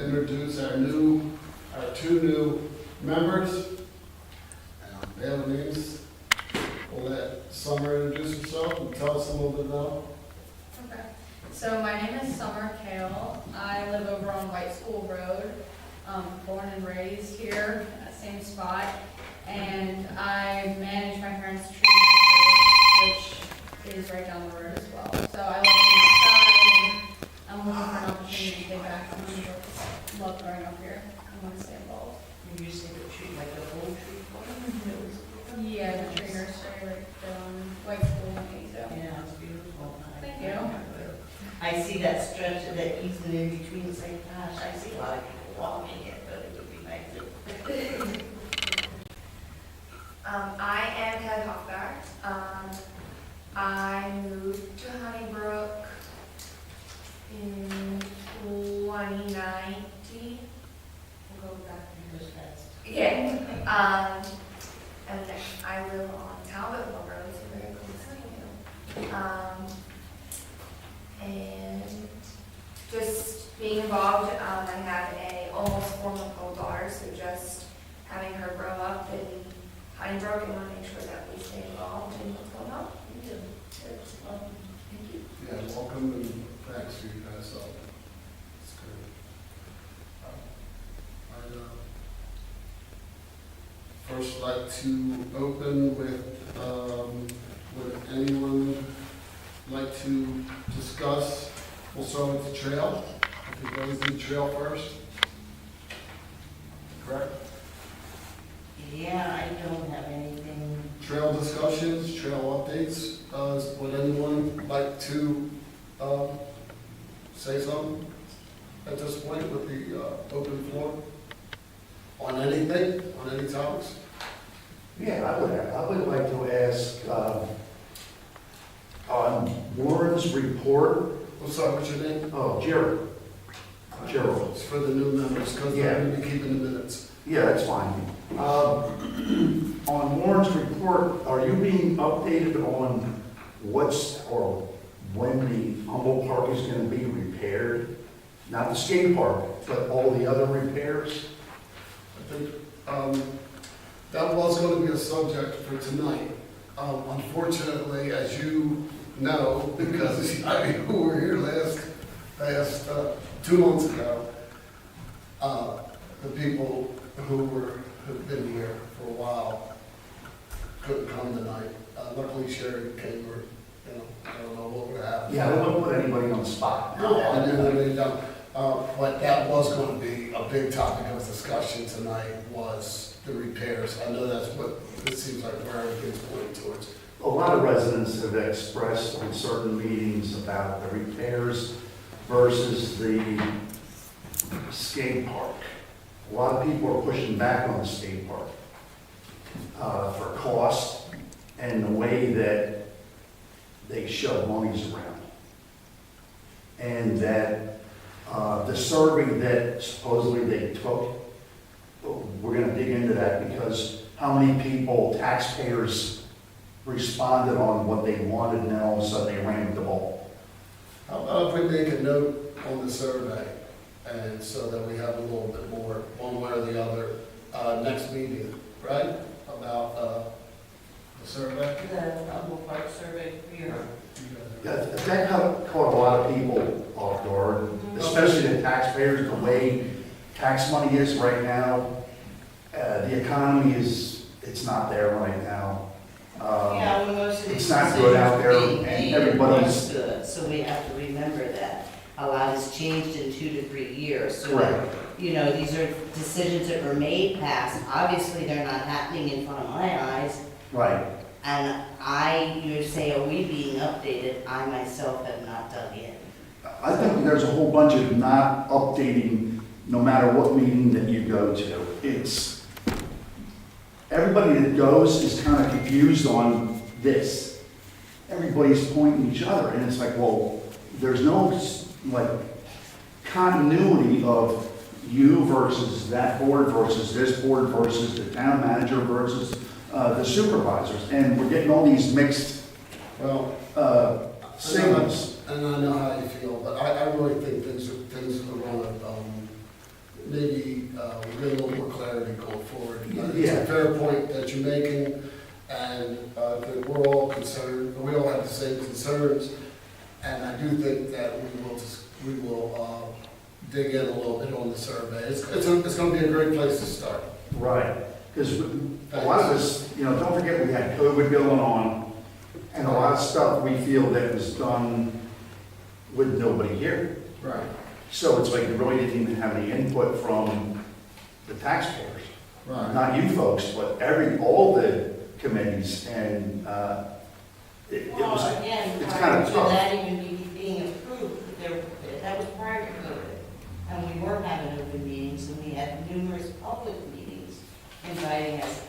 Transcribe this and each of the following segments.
introduce our two new members. They have names. We'll let Summer introduce herself and tell us a little bit about her. Okay, so my name is Summer Kale. I live over on White School Road, born and raised here, same spot. And I manage my parents' tree nursery, which is right down the road as well. So I live on the side, and I'm looking for an opportunity to get back. I love growing up here. I want to stay involved. You say the tree, like the whole tree farm? Yeah, the tree nursery right down White School in Hazel. Yeah, it's beautiful. Thank you. I see that stretch, that easement in between, it's like, gosh, I see a lot of people walking it, but it would be nice if. I am Kelly Hoffbart. I moved to Honeybrook in 2019. We'll go with that. It was fast. Yeah. And I live on Talbotville Road, so very close to you. And just being involved, I have a almost 4-month-old daughter, so just having her grow up in Honeybrook and want to make sure that we stay involved in what's going on. Thank you. Yeah, welcome and thanks for you guys. It's good. I'd first like to open with, would anyone like to discuss, we'll start with the trail. I think always do the trail first. Correct? Yeah, I don't have anything. Trail discussions, trail updates. Would anyone like to say something at this point with the open floor? On anything, on any topics? Yeah, I would like to ask, on Warren's report, What's up, what's your name? oh, Gerald. Gerald. It's for the new members, because they're going to be keeping the minutes. Yeah, that's fine. On Warren's report, are you being updated on what's, or when the Humboldt Park is gonna be repaired? Not the skate park, but all the other repairs? I think that was going to be a subject for tonight. Unfortunately, as you know, because you were here last 2 months ago, the people who've been here for a while couldn't come tonight. Luckily Sherry came, or, I don't know what would happen. Yeah, I don't want to put anybody on the spot. No, I really don't. But that was going to be a big topic of discussion tonight, was the repairs. I know that's what it seems like where everything's pointing towards. A lot of residents have expressed in certain meetings about the repairs versus the skate park. A lot of people are pushing back on the skate park for cost and the way that they shove monies around. And that the survey that supposedly they took, we're going to dig into that, because how many people, taxpayers, responded on what they wanted, and then all of a sudden they ran with the ball. How about if we make a note on the survey, and so that we have a little bit more, one way or the other, next meeting, right? About the survey? The Humboldt Park survey here. That caught a lot of people off guard, especially the taxpayers, the way tax money is right now. The economy it's not there right now. Yeah, well, most of these It's not good out there, decisions and being everybody's- made good, so we have to remember that. A lot has changed in 2 to 3 years. So, Correct. you know, these are decisions that were made past. Obviously, they're not happening in front of my eyes. Right. And you say, are we being updated? I myself have not done it. I think there's a whole bunch of not updating, no matter what meeting that you go to. It's, everybody that goes is kind of confused on this. Everybody's pointing each other, and it's like, well, there's no, like, continuity of you versus that board versus this board versus the town manager versus the supervisors, and we're getting all these mixed Well, signals. and I know how you feel, but I really think things are going to get a little more clarity going forward. It's Yeah. a fair point that you're making, and that we're all concerned, we all have the same concerns, and I do think that we will dig in a little bit on the survey. It's gonna be a great place to start. Right, because a lot of us, don't forget we had COVID going on, and a lot of stuff we feel that was done with nobody here. Right. So it's like you really didn't even have any input from the taxpayers. Right. Not you folks, but all the committees, and it Well, was, again, it's prior kind to of tough. that even being approved, that was prior to COVID. And we were having open meetings, and we had numerous public meetings inviting us.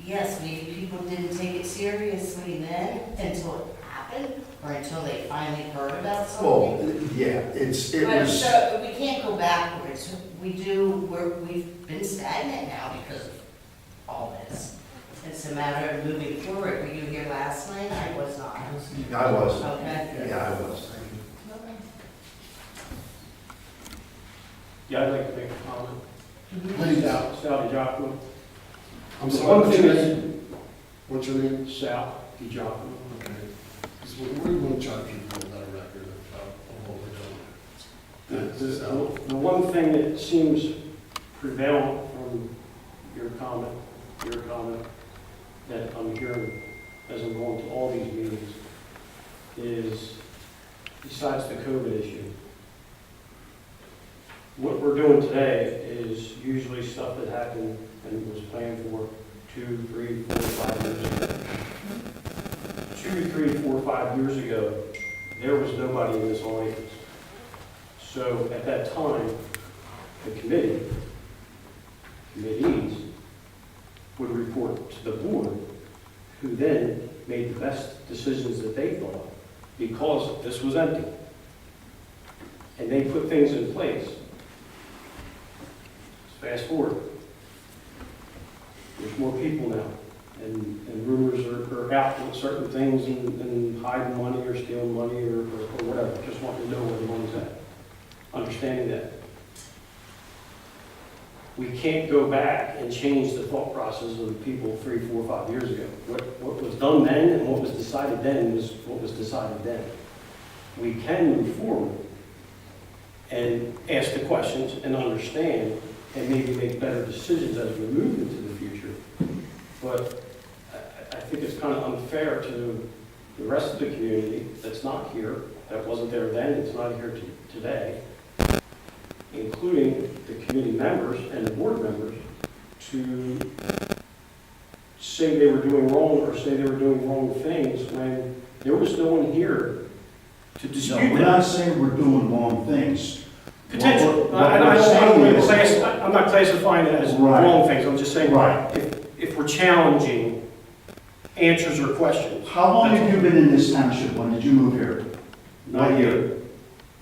Yes, maybe people didn't take it seriously then until it happened, or until they finally heard about Well, something. yeah, it But was, so, we can't go backwards. We've been stagnant now because of all this. It's a matter of moving forward. Were you here last night? I was not. I was, Okay. yeah, I was. Yeah, I'd like to make a comment. Please. Sal DiGiacomo. I'm The sorry, one what's thing your is- name? What's your name? Sal DiGiacomo. Okay. Because we want to try to keep a better record of what we're doing. The one thing that seems prevalent from your comment, that I'm hearing as I'm going to all these meetings, is besides the COVID issue, what we're doing today is usually stuff that happened and was planned for 2, 3, 4, 5 years ago. 2, 3, 4, 5 years ago, there was nobody in this audience. So at that time, the committees would report to the board, who then made the best decisions that they thought, because this was empty. And they put things in place. Fast forward. There's more people now, and rumors are out with certain things and hiding money or stealing money or whatever, just wanting to know where the money's at. Understanding that. We can't go back and change the thought process of the people 3, 4, 5 years ago. What was done then and what was decided then was what was decided then. We can move forward and ask the questions and understand and maybe make better decisions as we move into the future. But I think it's kind of unfair to the rest of the community that's not here, that wasn't there then, it's not here today, including the committee members and the board members, to say they were doing wrong or say they were doing wrong things when there was no one here to No, dispute we're that. not saying we're doing wrong things. Potential. What we're saying is- I'm not classifying it as Right. wrong things, I'm just saying, Right. if we're challenging answers or questions. How long have you been in this township? When did you move here? What year?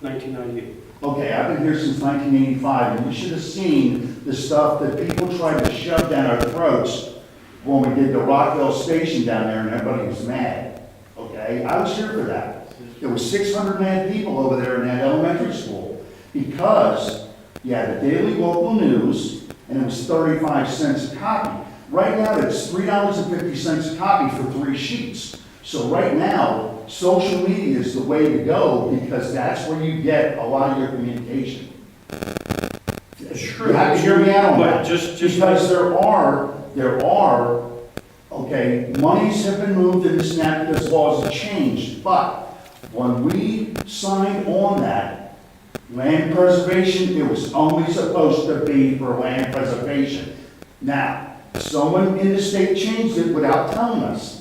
1998. Okay, I've been here since 1985, and you should have seen the stuff that people tried to shove down our throats when we did the Rockville station down there, and everybody was mad. Okay, I was here for that. There was 600 mad people over there in that elementary school, because you had the daily local news, and it was 35 cents a copy. Right now, it's $3.50 a copy for 3 sheets. So right now, social media is the way to go, because that's where you get a lot of your communication. Sure. You have to hear me out on But that. just Because there are, okay, monies have been moved in this and that because laws have changed. But when we signed on that, land preservation, it was only supposed to be for land preservation. Now, someone in the state changed it without telling us.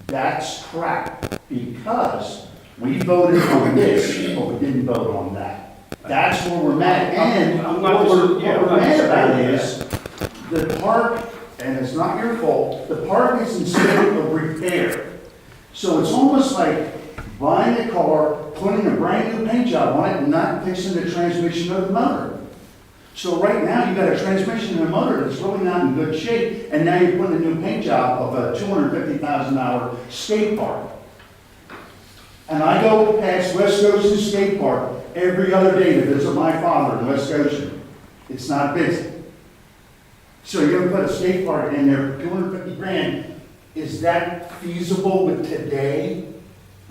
That's crap, because we voted on this, but we didn't vote on that. That's where we're mad. And I'm what not we're dis- yeah, what I'm we're not mad about disagreeing is, the park, and it's not your fault, the park is in state of repair. So it's almost like buying a car, putting a brand new paint job on it, and not fixing the transmission or the motor. So right now, you got a transmission and a motor that's really not in good shape, and now you're putting a new paint job of a $250,000 skate park. And I go past West Goshen Skate Park every other day to visit my father in West Goshen. It's not busy. So you're gonna put a skate park in there, 250 grand, is that feasible with today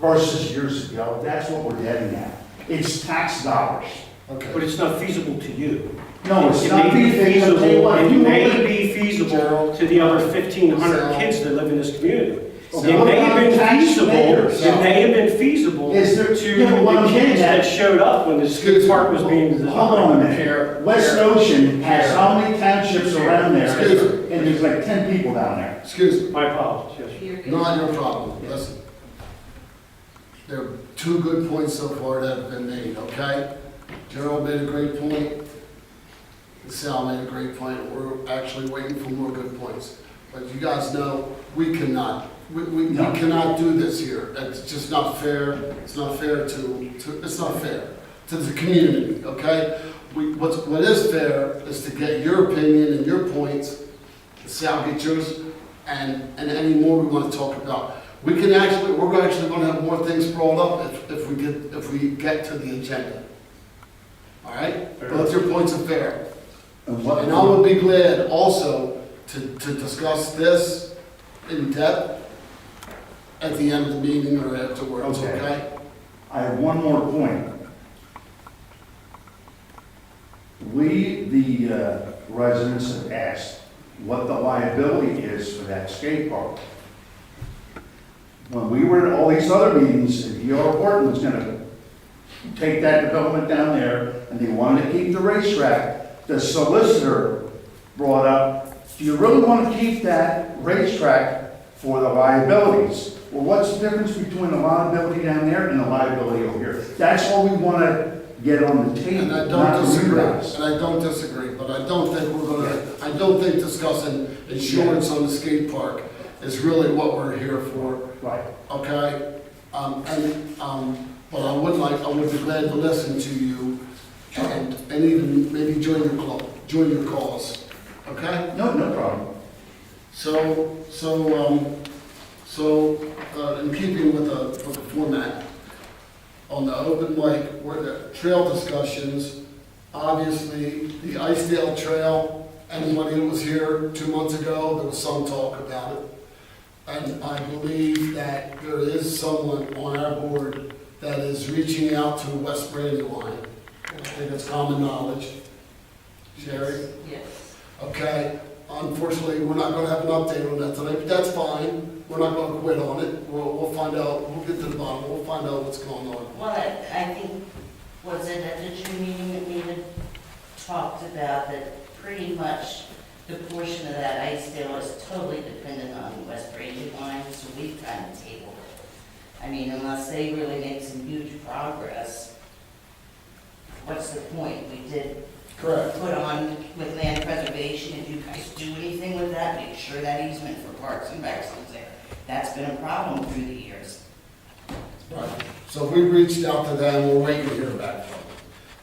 versus years ago? That's what we're getting at. It's tax dollars. Okay. But it's not feasible to you. No, it's It not may be feasible. feasible, it You may want- be feasible to the other 1,500 kids that live in this community. Okay, It what may have about been feasible, taxpayers? it may have been feasible Is there- to yeah, but what the I'm getting kids at- that showed up when the skate Excuse me. park was being designed. Hold on a minute. West Ocean has how many townships around there? Excuse me. And there's like 10 people down there. Excuse me, My apologies, yes. You're good. not your problem, listen. There are two good points so far that have been made, okay? Gerald made a great point. Sal made a great point. We're actually waiting for more good points. But you guys know, we cannot do this here. It's just not fair. It's not fair it's not fair to the community, okay? What is fair is to get your opinion and your points, Sal get yours, and any more we want to talk about. We're actually gonna have more things brought up if we get to the agenda. All right? Both your points are fair. And I would be glad also to discuss this in depth at the end of the meeting or afterwards, Okay. okay? I have one more point. We, the residents, have asked what the liability is for that skate park. When we were at all these other meetings, and D.R. Horton was gonna take that development down there, and they wanted to keep the racetrack, the solicitor brought up, do you really want to keep that racetrack for the liabilities? Well, what's the difference between the liability down there and the liability over here? That's what we want to get on the table. And I not don't disagree, realize. and I don't disagree, but I don't think discussing insurance on the skate park is really what we're here for, Right. okay? But I would be glad to listen to you and even maybe join your calls, okay? No problem. So, in keeping with the format, on the open mic, where the trail discussions, obviously, the Icedale Trail, anybody that was here 2 months ago, there was some talk about it. And I believe that there is someone on our board that is reaching out to West Brandywine. I think it's common knowledge. Sherry? Yes. Okay, unfortunately, we're not gonna have an update on that tonight, but that's fine. We're not gonna quit on it. We'll find out, we'll get to the bottom, we'll find out what's going on. Well, I think, was it at the June meeting that we had talked about that pretty much the portion of that Icedale is totally dependent on West Brandywine, so we've kind of tabled it. I mean, unless they really make some huge progress, what's the point? We did Correct. put on with land preservation, did you guys do anything with that? Make sure that easement for Parks and Recs is there. That's been a problem through the years. Right. So we reached out to them, we're waiting to hear back from them.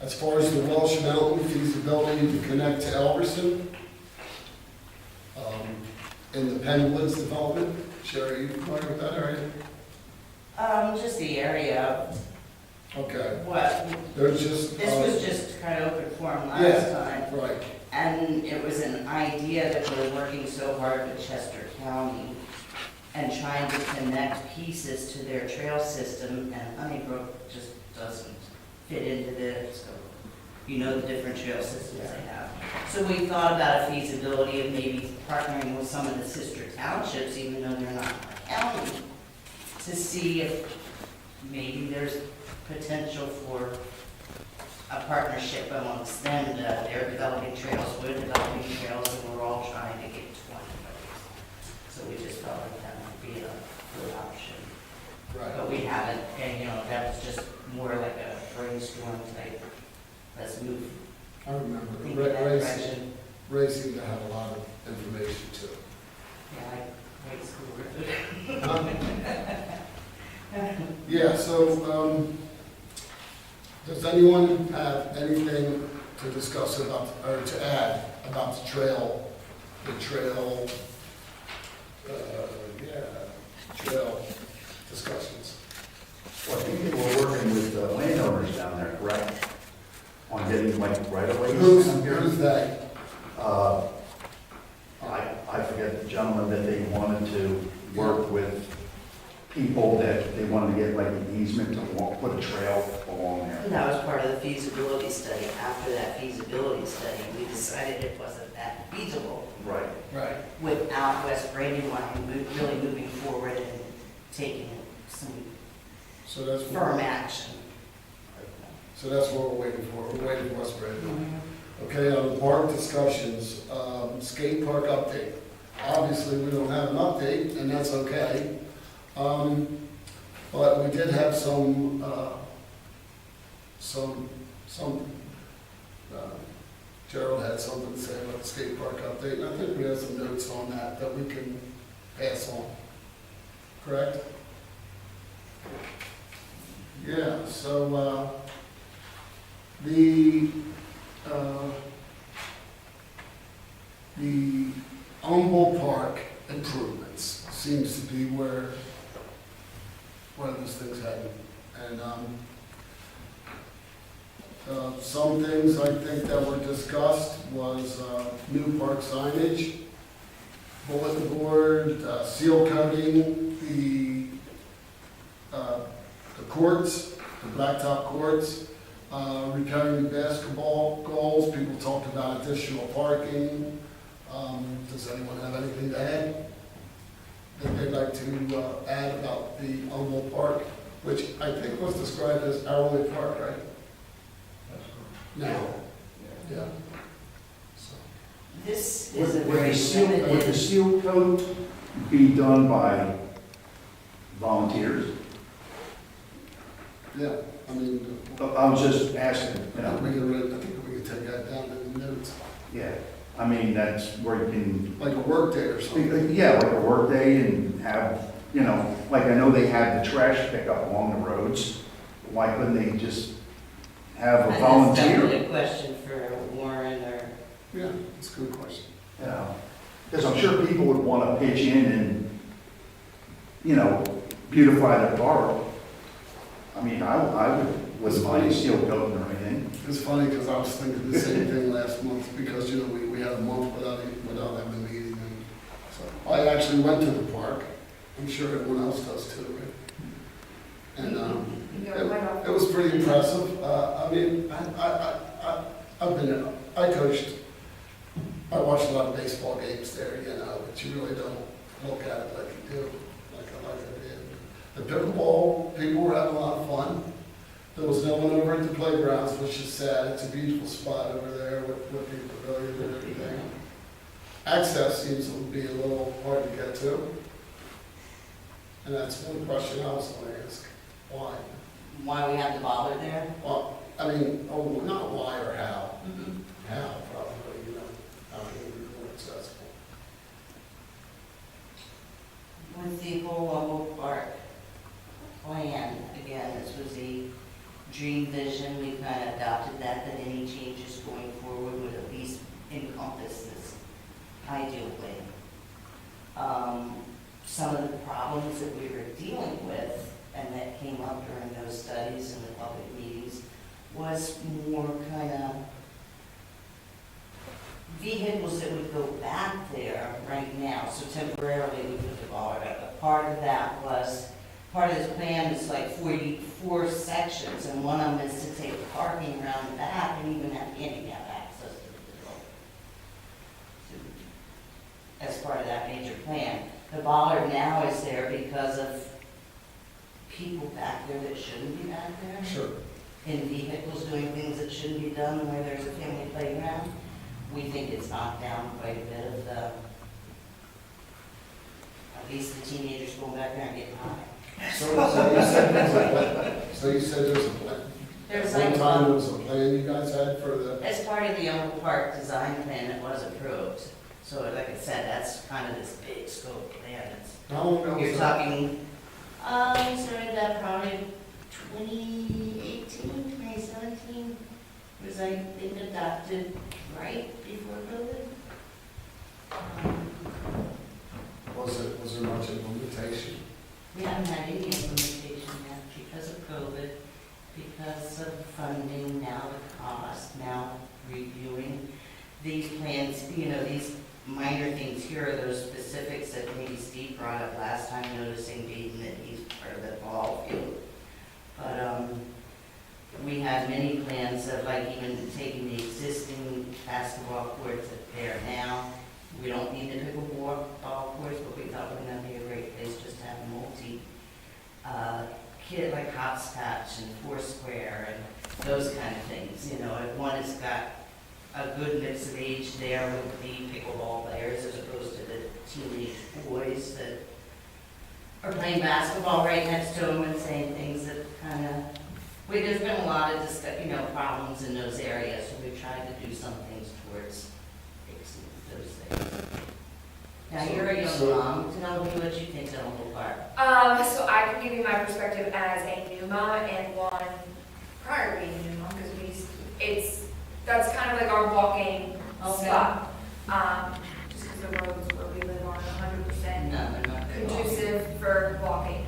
As far as the Welsh Mountain feasibility to connect to Elverson, in the Penwoods development, Sherry, you familiar with that area? Just the area, Okay, what, there's just. this was just kind of open forum last Yeah. time. Right, And it was an idea that we're working so hard with Chester County and trying to connect pieces to their trail system, and Honeybrook just doesn't fit into this. So, you know, the different trail systems they have. So we thought about a feasibility of maybe partnering with some of the sister townships, even though they're not our county, to see if maybe there's potential for a partnership amongst them, that they're developing trails, we're developing trails, and we're all trying to get to one place. So we just felt like that might be a good option. right. But we haven't, and you know, that was just more like a brainstorm type, let's move, I remember, think in that Ray direction. seemed to have a lot of information too. Yeah, I went to school with it. Yeah, so, does anyone have anything to discuss about, or to add about the trail, trail discussions? Well, I think we're working with landowners down there, correct? On getting like right-of-ways Who's down here. they? that they wanted to work with people that they wanted to get like an easement to put a trail along there. That was part of the feasibility study. After that feasibility study, we decided it wasn't that feasible Right. Right. without West Brandywine really moving forward and taking some So that's, firm action. so that's what we're waiting for. We're waiting for West Brandon. Okay, on the park discussions, skate park update. Obviously, we don't have an update, and that's okay. But we did have some, Gerald had something to say about the skate park update, and I think we have some notes on that that we can pass on. Correct? Yeah, so, the Humboldt Park improvements seems to be where this thing's heading. And, some things I think that were discussed was, new park signage, bulletin board, seal coating, the courts, the blacktop courts, repairing the basketball goals. People talked about additional parking. Does anyone have anything to add? That they'd like to add about the Humboldt Park, which I think was described as Arrowley Park, right? No. Yeah. So, This is a Would very the seal, would the limited, seal coat be done by volunteers? yeah, I mean, I was just asking, you I know, think we could take that down in the notes, yeah, I mean, that's where you can, like a work day or something. yeah, like a work day and have, you know, like I know they have the trash pickup along the roads. Why couldn't they just have a and that's volunteer? definitely a question for Warren or, Yeah, it's a good question. You know, because I'm sure people would want to pitch in and, you know, beautify the borough. I mean, wouldn't mind a seal coating or anything. It's funny because I was thinking the same thing last month because, you know, we had a month without having a meeting. And so I actually went to the park. I'm sure everyone else does too, right? And You go right off. it was pretty impressive. I mean, I coached, I watched a lot of baseball games there, you know, but you really don't look at it like you do, like I did. The pickleball, people were having a lot of fun. There was no one over at the playgrounds, which is sad. It's a beautiful spot over there with the pavilion and everything. Access seems to be a little hard to get to. And that's one question I was going to ask. Why? why we have the bollard there. Well, I mean, oh, not why or how. How, probably, you know, how it would be more accessible. With the whole Humboldt Park plan, again, this was a dream vision, we kind of adopted that any changes going forward would at least encompass this ideal plan. Some of the problems that we were dealing with, and that came up during those studies and the public meetings, was more kind of vehicles that would go back there right now, so temporarily we put the bollard up. But part of that was, part of this plan is like 44 sections, and one of them is to take parking around the back and even have handicap access to the building. As part of that major plan. The bollard now is there because of people back there that shouldn't be back there. Sure. In vehicles doing things that shouldn't be done where there's a family playground. We think it's knocked down quite a bit of the, at least the teenagers going back there and getting high. So you said there's a plan. So you said there's a plan. There's At one like, time, there was a plan you guys had for the, as part of the Humboldt Park design plan that was approved. So like I said, that's kind of this big scope plan. It's, how long ago was you're that? talking, we started that probably 2018, 2017. It was, I think, adopted right before COVID. Was there much implementation? We haven't had any implementation yet because of COVID, because of funding, now the cost, now reviewing these plans, you know, these minor things here are those specifics that maybe Steve brought up last time, noticing Dayton that he's part of the ball field. But, we have many plans of like even taking the existing basketball courts that they are now. We don't need the pickleball courts, but we thought wouldn't that be a great place just to have kid like hopscotch and Foursquare and those kind of things. You know, if one has got a good mix of age there with the pickleball players as opposed to the teenage boys that are playing basketball right next to them and saying things that kind of, there's been a lot of problems in those areas, so we tried to do some things towards fixing those things. Now, you're a young mom, tell me what you think of the whole park. So I can give you my perspective as a new mom and one prior to being a new mom, because that's kind of like our walking Okay. spot. Just because the roads where we live aren't 100% No, they're not good. conducive for walking.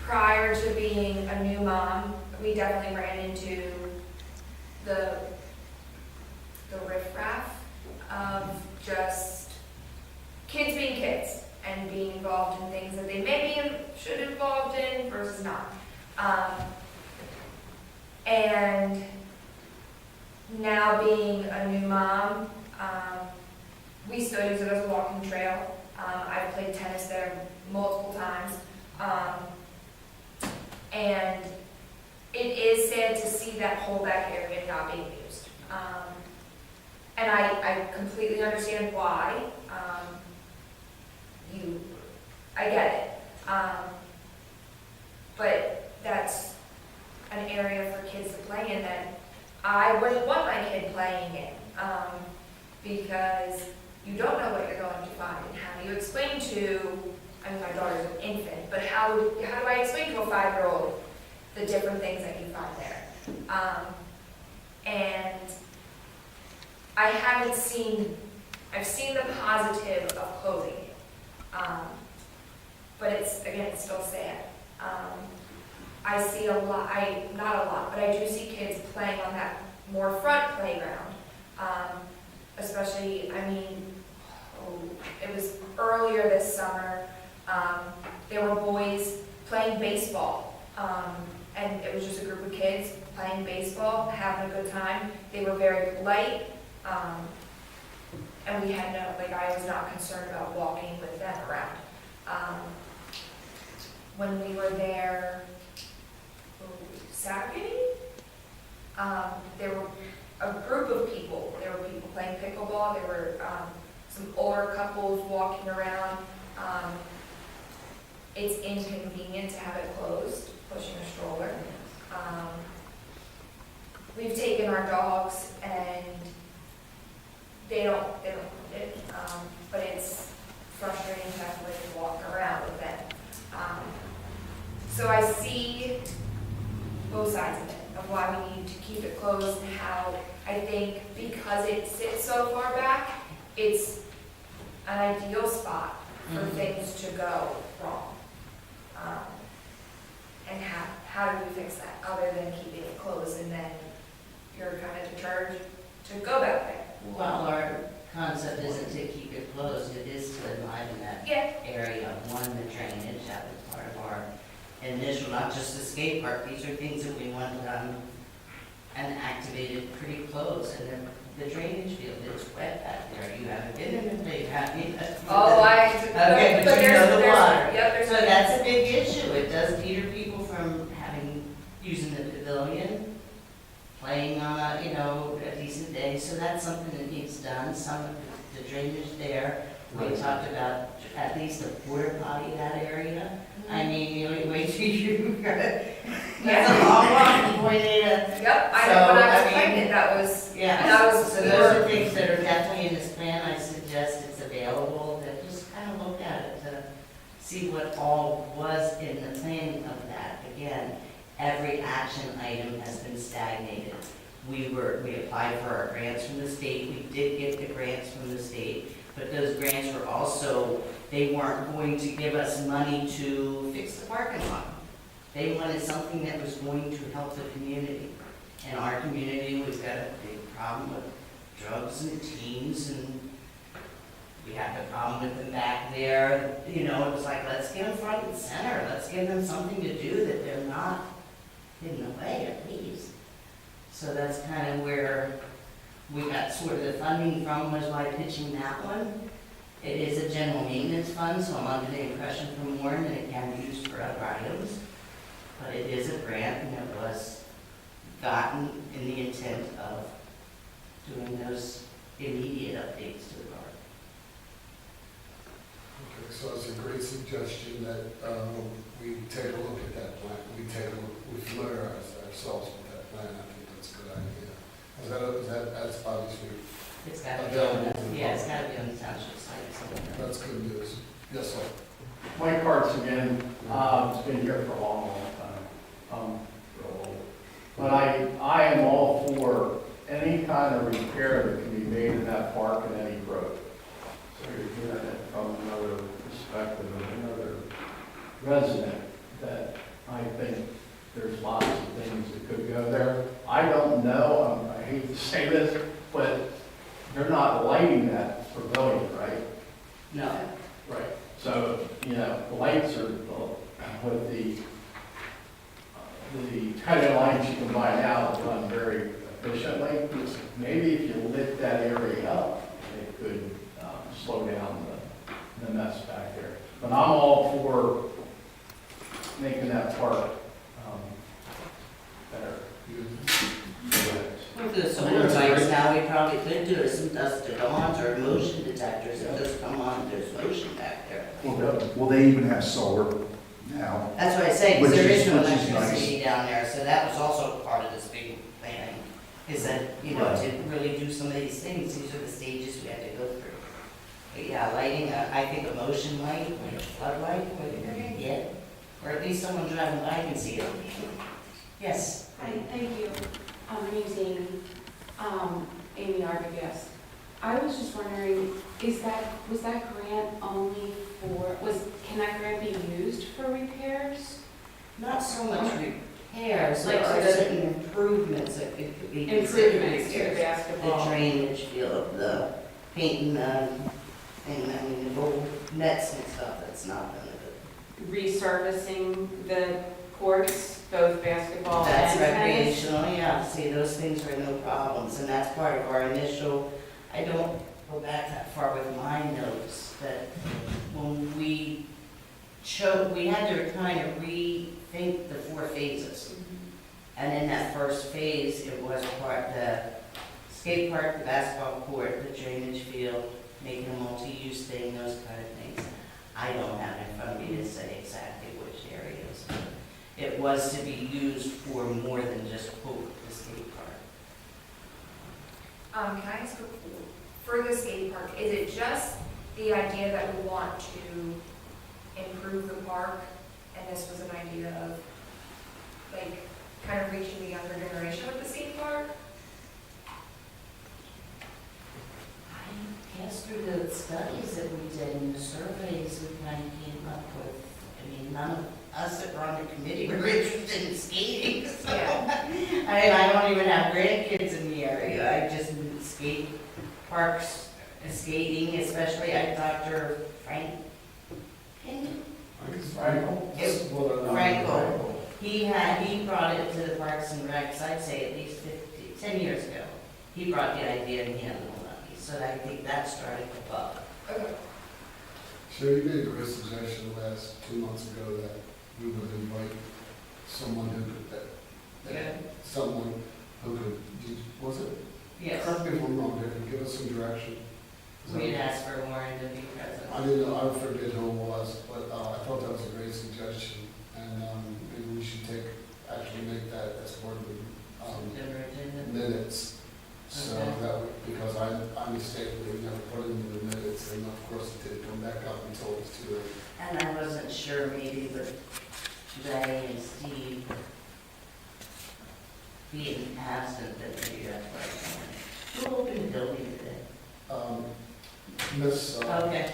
Prior to being a new mom, we definitely ran into the riffraff of just kids being kids and being involved in things that they maybe should be involved in versus not. And now being a new mom, we still use it as a walking trail. I've played tennis there multiple times. And it is sad to see that whole back area not being used. And I completely understand why. I get it. But that's an area for kids to play in that I wouldn't want my kid playing in. Because you don't know what you're going to find. And how do you explain my daughter's an infant, but how do I explain to a 5-year-old the different things that you find there? And I've seen the positive of closing it. But it's still sad. I see not a lot, but I do see kids playing on that more front playground. Especially, it was earlier this summer. There were boys playing baseball, and it was just a group of kids playing baseball, having a good time. They were very polite, and we had I was not concerned about walking with them around. When we were there Saturday, there were a group of people. There were people playing pickleball. There were some older couples walking around. It's inconvenient to have it closed, pushing a stroller. We've taken our dogs and they don't need it, but it's frustrating to have to walk around with them. So I see both sides of it, of why we need to keep it closed and how I think because it sits so far back, it's an ideal spot for things to go wrong. And how do we fix that other than keeping it closed and then you're kind of deterred to go back there? Well, our concept isn't to keep it closed, it is to enliven that area. One, the drainage, that was part of our initial, not just the skate park, these are things that we want and activated pretty close. And then the drainage field, it's wet back there. You haven't been in it, you haven't. Okay, but you know the water. Yep, So that's a big issue. It does deter people from using the pavilion, playing on a decent day. So that's something that needs done. Some of the drainage there. We talked about at least a porta potty in that area. Wait till you. That's a long walk from point A to. Yep, when I was pregnant, that was. Yeah. So those are things that are definitely in this plan. I suggest it's available. That just kind of look at it to see what all was in the planning of that. Again, every action item has been stagnated. We applied for our grants from the state. We did get the grants from the state, but those grants were also, they weren't going to give us money to fix the parking lot. They wanted something that was going to help the community. In our community, we've got a big problem with drugs and teens, and we had the problem with them back there. You know, it was like, let's get them front and center, let's give them something to do that they're not hidden away at least. So that's kind of where we got sort of the funding from, was by pitching that one. It is a general maintenance fund, so I'm under the impression from Warren that it can be used for other items. But it is a grant, and it was gotten in the intent of doing those immediate updates to the park. Okay, so it's a great suggestion that we take a look at that plan. We familiarize ourselves with that plan. I think that's a good idea. That's obviously, It's gotta be on the, yeah, it's gotta be on the township site somewhere. that's good news. Yes, sir. Mike Hartz again, it's been here for a long, long time. Real old. But I am all for any kind of repair that can be made in that park and any road. So you're hearing it from another perspective of another resident, that I think there's lots of things that could go there. I don't know, I hate to say this, but they're not lighting that pavilion, right? No, Right. So, you know, the lights are, with the kind of lights you can buy now, run very efficiently. Maybe if you lit that area up, it could slow down the mess back there. But I'm all for making that park better. with the solar lights now, we probably could do some dust alarms or motion detectors that just come on, there's motion back there. Well, they even have solar now. That's what I say, because Which there is- is no which is electricity down there, so that was also part of this big planning, is that, you know, to really do some of these things, these are the stages we have to go through. But yeah, lighting, I think a motion light, like a floodlight, yeah, or at least someone driving by can see it. Yes, Hi, thank you. My name's Amy, Amy Arvigas. I was just wondering, was that grant only for, can that grant be used for repairs? not so much repairs, Like there are to the- certain improvements that could be considered Improvements to the repairs. The basketball? drainage field, the painting, and I mean, the old nets and stuff, that's not been good. Resurfacing the courts, both basketball and That's tennis? recreational, yeah, see, those things are no problems, and that's part of our initial, I don't go back that far with my notes, that when we we had to kind of rethink the 4 phases. And in that first phase, it was part, the skate park, the basketball court, the drainage field, making a multi-use thing, those kind of things. I don't have it in front of me to say exactly which areas. It was to be used for more than just, quote, the skate park. Can I ask, for the skate park, is it just the idea that we want to improve the park, and this was an idea of, like, kind of reaching the younger generation with the skate park? I guess through the studies that we did and the surveys, we kind of came up with, I mean, none of us that were on the committee were interested in skating, so. Yeah. I don't even have grandkids in the area, I just skate parks, skating, especially, Dr. Frank. Franco. He brought it to the Parks and Recs, I'd say at least 10 years ago. He brought the idea and he had the money, so I think that started the buck. Okay. So you made a great suggestion last 2 months ago that we would invite someone who could, someone who could, was it? Yes, Correct me if I'm wrong, David, give us some direction. Is that- we'd asked for Warren to be present. I didn't know, I forget who it was, but I thought that was a great suggestion, and maybe we should actually make that as part of the September agenda. minutes. So Okay. that, because I mistakenly never put it in the minutes, and of course it did come back up and told us to. And I wasn't sure maybe with Jay and Steve being absent, that maybe that's why. Who opened the building today? Miss. Okay.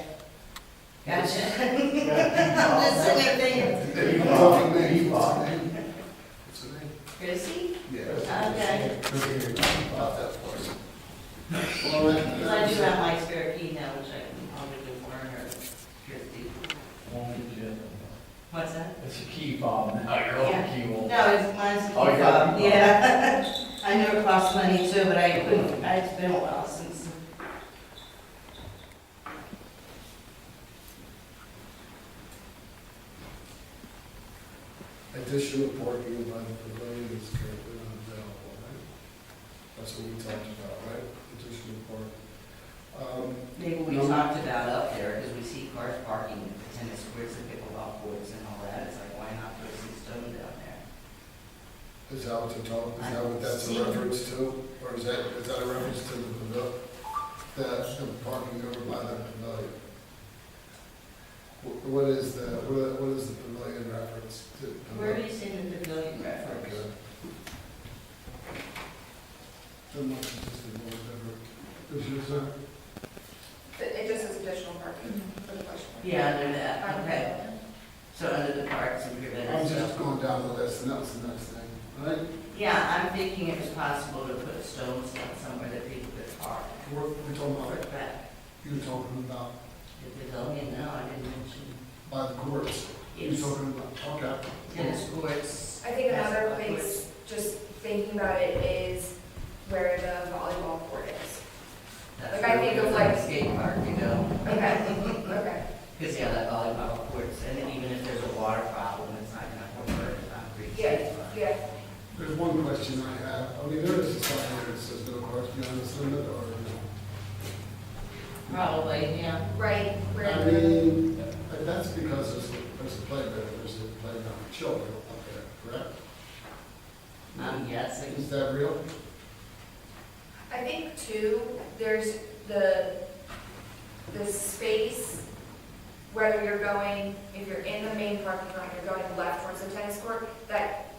Gotcha. Yeah. I'm just sitting there thinking, What's her name? What's her name? Chrissy? Yeah. Okay. About that for us. All right. Because I do have my spare key now, which I can probably give Warren or Christie. What's that? It's a key fob now, your old Yeah. key won't. No, it's mine's a key Oh, you got fob, it? yeah. I know it costs money too, but I couldn't, it's been a while since. Additional parking by the pavilion is currently not available, right? That's what we talked about, right? Additional park. Maybe we No. talked about up there, because we see cars parking at the tennis courts and pickleball courts and all that, it's like, why not put some stone down there? Is that what you're talking, is that what that's a See. reference to? Or is that a reference to the pavilion? The parking over by the pavilion? What is the pavilion reference to? Where are you seeing the pavilion reference? Okay. That must have just been whatever. Is yours, sir? It just says additional parking for the question. Yeah, under that, okay. So under the parks and I'm pavilions. just going down the list, and that was the next thing, right? Yeah, I'm thinking it was possible to put stones down somewhere that people could park. We're talking about, Put back you're talking about the pavilion, no, I didn't mention. by the courts. You're It's talking about, okay. tennis courts. I think another basketball courts. place, just thinking about it, is where the volleyball court is. That's Like, I where think we of go like- to the skate park to go. Okay, okay. Because, yeah, that volleyball courts, and then even if there's a water problem, it's not gonna hurt the concrete. Yeah, skate park. yeah. There's one question I have. I mean, there is a sign here that says no cars beyond this limit, or no? Probably, yeah. Right, I where, mean, that's because there's a playground for children up there, correct? I'm guessing. Is that real? I think too, there's the space, whether you're going, if you're in the main parking lot, you're going left towards the tennis court, that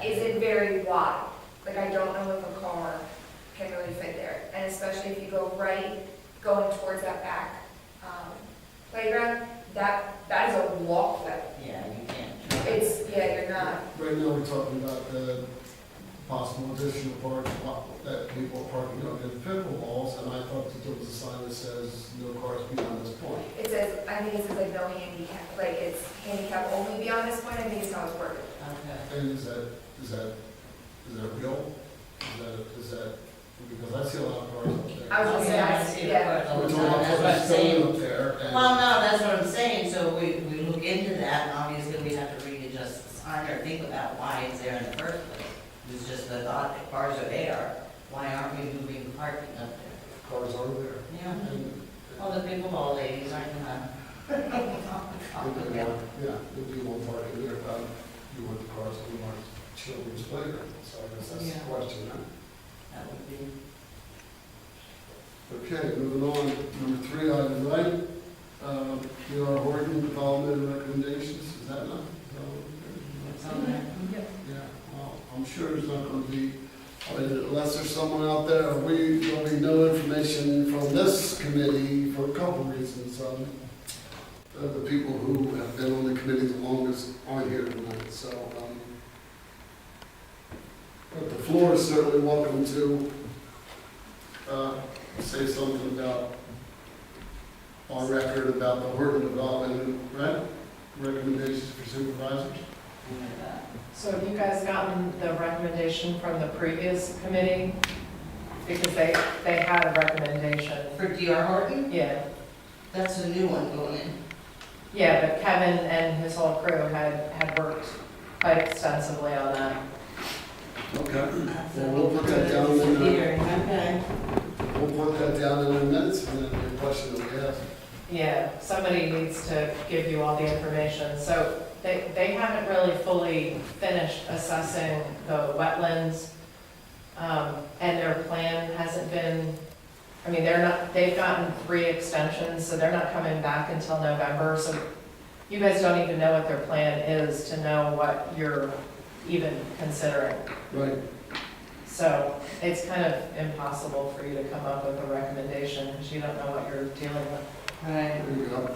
isn't very wide. Like, I don't know if a car can really fit there. And especially if you go right, going towards that back playground, that is a walkway. Yeah, you can't. It's, yeah, you're not. Right now, we're talking about the possible additional parking lot that people are parking up in pickleballs, and I thought that there was a sign that says no cars beyond this point. It says, I think it says like no handicap, like it's handicap only beyond this point, I think it's how it's worded. Okay. And is that real? Is that, because I see a lot of cars up there. I was gonna say, Yeah, I I see, see the yeah. cars all We're the talking time, about that's what I'm putting saying. stone up there, and. Well, no, that's what I'm saying, so we look into that, and obviously we have to readjust the sign or think about why it's there in the first place. It's just the thought that cars are there, why aren't we moving parking up there? Cars are there. Yeah, And well, the pickleball ladies aren't gonna. there'd be more, yeah, there'd be more parking there, you want the cars on our children's playground, so I guess that's the Yeah. question, huh? That would be. Okay, moving on, number 3, item right, our Horton development recommendations, is that not? What's on there? Yeah, well, I'm sure there's not gonna be, unless there's someone out there, there'll be no information from this committee for a couple reasons. The people who have been on the committee the longest aren't here tonight, so, but the floor is certainly welcome to, say something about our record about the Horton development, right? Recommendations for supervisors? So have you guys gotten the recommendation from the previous committee? Because they had a recommendation. For DR Horton, Yeah, that's a new one going in. yeah, but Kevin and his whole crew had worked quite extensively on that. Okay. So Well, we'll put that down in the- Here, okay. We'll put that down in the minutes, and then the question that we have. Yeah, somebody needs to give you all the information. So they haven't really fully finished assessing the wetlands. And their plan hasn't been, I mean, they've gotten 3 extensions, so they're not coming back until November. So you guys don't even know what their plan is to know what you're even considering. Right. So it's kind of impossible for you to come up with a recommendation because you don't know what you're dealing with. Right. There you go.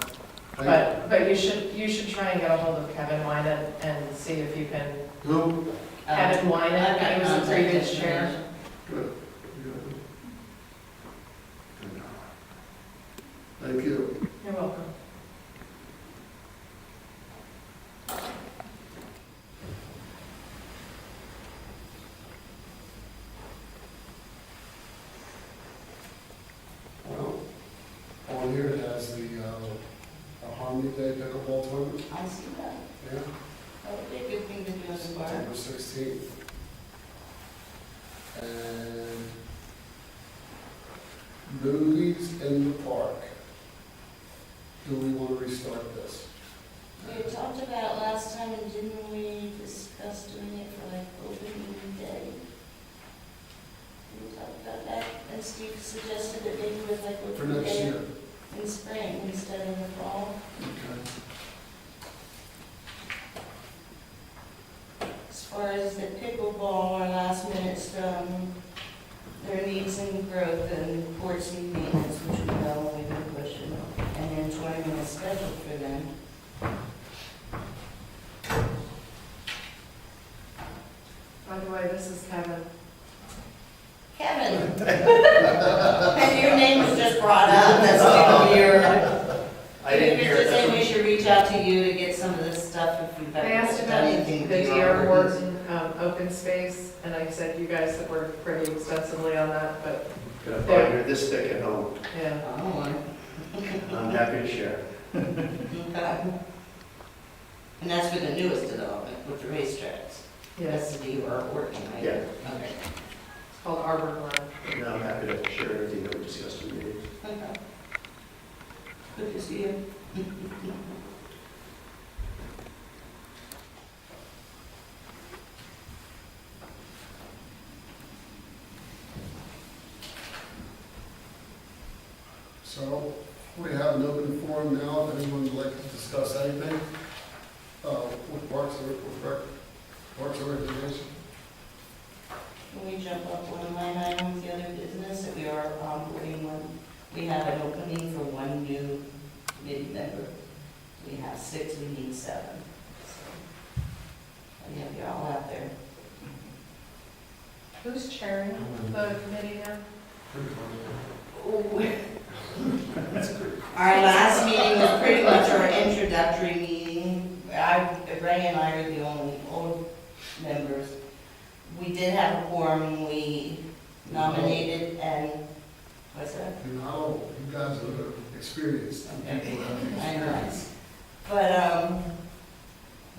But you should try and get a hold of Kevin Wynan and see if you can, Who? Kevin Wynan, he was the previous chair. Good. Good. here, it has the, Harmony Day pickleball tournament, I see that. yeah, That would be a good thing to do in the park. September 16th. And movies in the park. Do we want to restart this? We had talked about it last time, and didn't we discuss doing it for like opening day? We talked about that, and Steve suggested that maybe with like For opening next day year? in spring instead of the fall. Okay. As far as the pickleball, our last minute's, there needs some growth and courts need maintenance, which we know we've been pushing. And then tournament is scheduled for them. By the way, this is Kevin. Kevin. And your name was just brought up, that's too weird. I didn't hear You're just saying that. we should reach out to you to get some of this stuff if we've I asked done about anything. the to your DR ordinance. Wharton open space, and I said you guys had worked pretty extensively on that, but, Got a binder this thick at home. yeah. Oh, I'm happy to share. okay. And that's for the newest development with the racetracks. Yes, That's the DR Wharton, right? Yeah. Okay. it's called Arbor Glen. No, I'm happy to share everything that we discussed in the meeting. Okay. Good to see you. So we have an open forum now, if anyone would like to discuss anything, with Parks and Recreation. Can we jump up one line item, the other business, that we are onboarding one? We have an opening for one new committee member. We have 6, we need 7. So, I have you all out there. Who's chairing the committee now? Our last meeting was pretty much our introductory meeting. Ray and I are the only old members. We did have a quorum, we nominated and, what's that? You know, you guys are experienced. Okay. I know. But,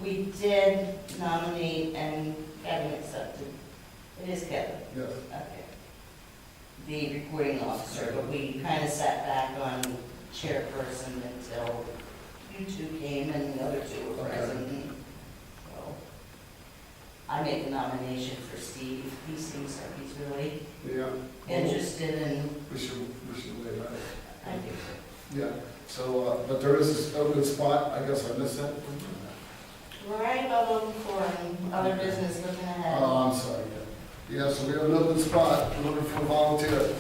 we did nominate and Kevin accepted. It is Kevin. Yes. Okay. The recording officer, but we kind of sat back on chairperson until you two came and the other 2 were Okay. present. So, I make a nomination for Steve. He seems like he's really Yeah. interested in, We should wait about it. I think so. Yeah, so, but there is this open spot, I guess I missed that. We're right above open forum, other business looking ahead. Oh, I'm sorry. Yeah, so we have an open spot, we're looking for a volunteer.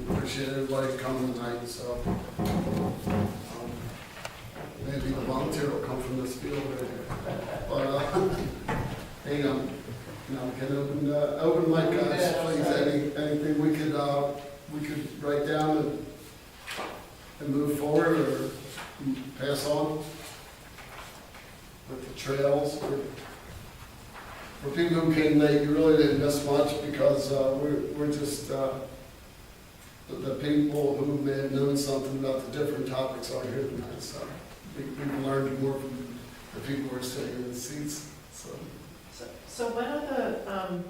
We appreciate everybody coming tonight, so. Maybe the volunteer will come from this field right here. But, hey, can open mic guys, please, anything we could write down and move forward or pass on with the trails or. For people who came late, you really didn't miss much because we're just, the people who may have known something about the different topics are here tonight, so we've learned more from the people who are sitting in the seats, so. So when are the